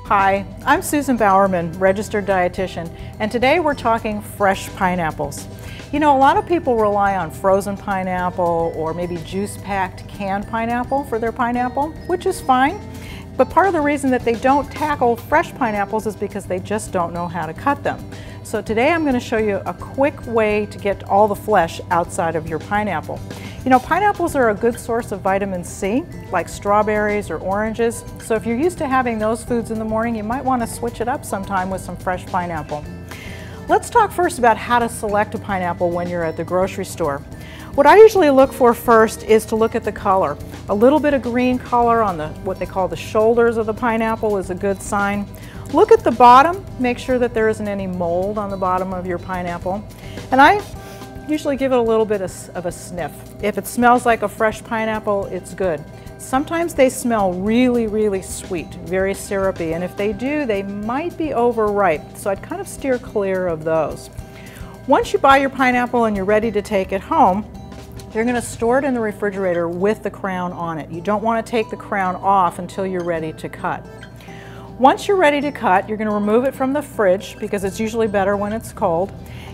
Hi, I'm Susan Bowerman, registered dietitian, and today we're talking fresh pineapples. You know, a lot of people rely on frozen pineapple or maybe juice-packed canned pineapple for their pineapple, which is fine. But part of the reason that they don't tackle fresh pineapples is because they just don't know how to cut them. So today I'm going to show you a quick way to get all the flesh outside of your pineapple. You know, pineapples are a good source of vitamin C, like strawberries or oranges. So if you're used to having those foods in the morning, you might want to switch it up sometime with some fresh pineapple. Let's talk first about how to select a pineapple when you're at the grocery store. What I usually look for first is to look at the color. A little bit of green color on what they call the shoulders of the pineapple is a good sign. Look at the bottom, make sure that there isn't any mold on the bottom of your pineapple. And I usually give it a little bit of a sniff. If it smells like a fresh pineapple, it's good. Sometimes they smell really, really sweet, very syrupy, and if they do, they might be overripe, so I'd kind of steer clear of those. Once you buy your pineapple and you're ready to take it home, you're going to store it in the refrigerator with the crown on it. You don't want to take the crown off until you're ready to cut. Once you're ready to cut, you're going to remove it from the fridge because it's usually better when it's cold.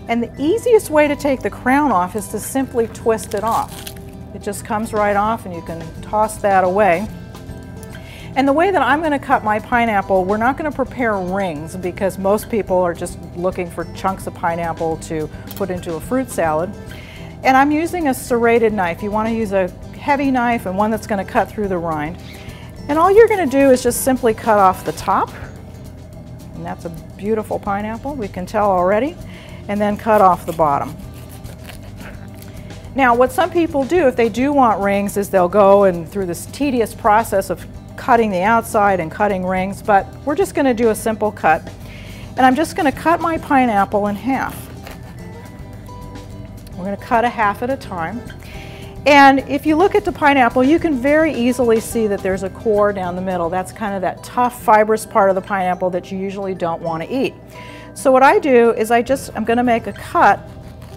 And the easiest way to take the crown off is to simply twist it off. It just comes right off and you can toss that away. And the way that I'm going to cut my pineapple, we're not going to prepare rings because most people are just looking for chunks of pineapple to put into a fruit salad. And I'm using a serrated knife. You want to use a heavy knife and one that's going to cut through the rind. And all you're going to do is just simply cut off the top. And that's a beautiful pineapple, we can tell already. And then cut off the bottom. Now, what some people do, if they do want rings, is they'll go and through this tedious process of cutting the outside and cutting rings, but we're just going to do a simple cut. And I'm just going to cut my pineapple in half. We're going to cut a half at a time. And if you look at the pineapple, you can very easily see that there's a core down the middle. That's kind of that tough, fibrous part of the pineapple that you usually don't want to eat. So what I do is I'm going to make a cut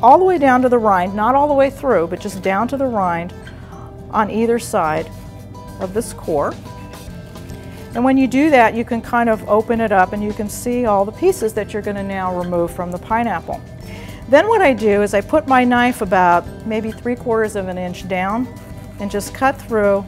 all the way down to the rind, not all the way through, but just down to the rind on either side of this core. And when you do that, you can kind of open it up and you can see all the pieces that you're going to now remove from the pineapple. Then what I do is I put my knife about maybe 3/4 of an inch down and just cut through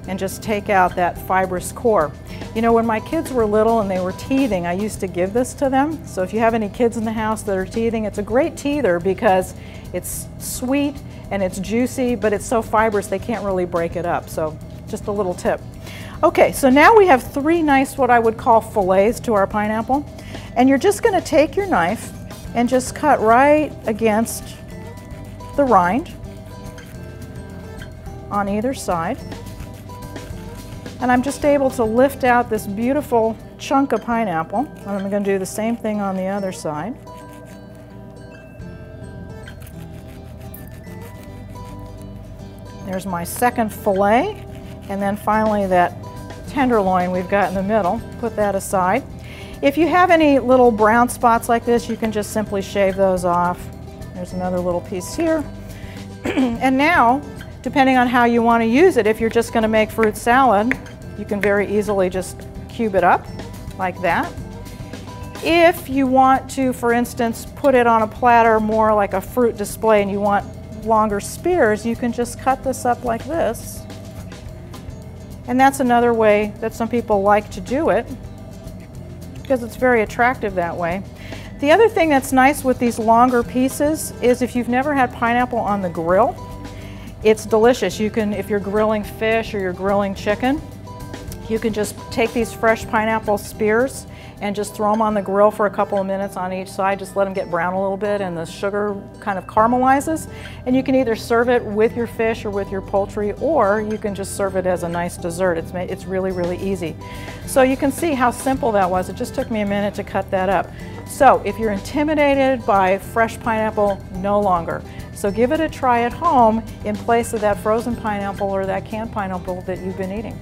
and just take out that fibrous core. You know, when my kids were little and they were teething, I used to give this to them. So if you have any kids in the house that are teething, it's a great teether because it's sweet and it's juicy, but it's so fibrous they can't really break it up. So just a little tip. Okay, so now we have 3 nice, what I would call fillets to our pineapple. And you're just going to take your knife and just cut right against the rind on either side. And I'm just able to lift out this beautiful chunk of pineapple. And I'm going to do the same thing on the other side. There's my second fillet. And then finally that tenderloin we've got in the middle. Put that aside. If you have any little brown spots like this, you can just simply shave those off. There's another little piece here. And now, depending on how you want to use it, if you're just going to make fruit salad, you can very easily just cube it up like that. If you want to, for instance, put it on a platter more like a fruit display and you want longer spears, you can just cut this up like this. And that's another way that some people like to do it because it's very attractive that way. The other thing that's nice with these longer pieces is if you've never had pineapple on the grill, it's delicious. You can, if you're grilling fish or you're grilling chicken, you can just take these fresh pineapple spears and just throw them on the grill for a couple of minutes on each side. Just let them get brown a little bit and the sugar kind of caramelizes. And you can either serve it with your fish or with your poultry, or you can just serve it as a nice dessert. It's really, really easy. So you can see how simple that was. It just took me a minute to cut that up. So if you're intimidated by fresh pineapple, no longer. So give it a try at home in place of that frozen pineapple or that canned pineapple that you've been eating.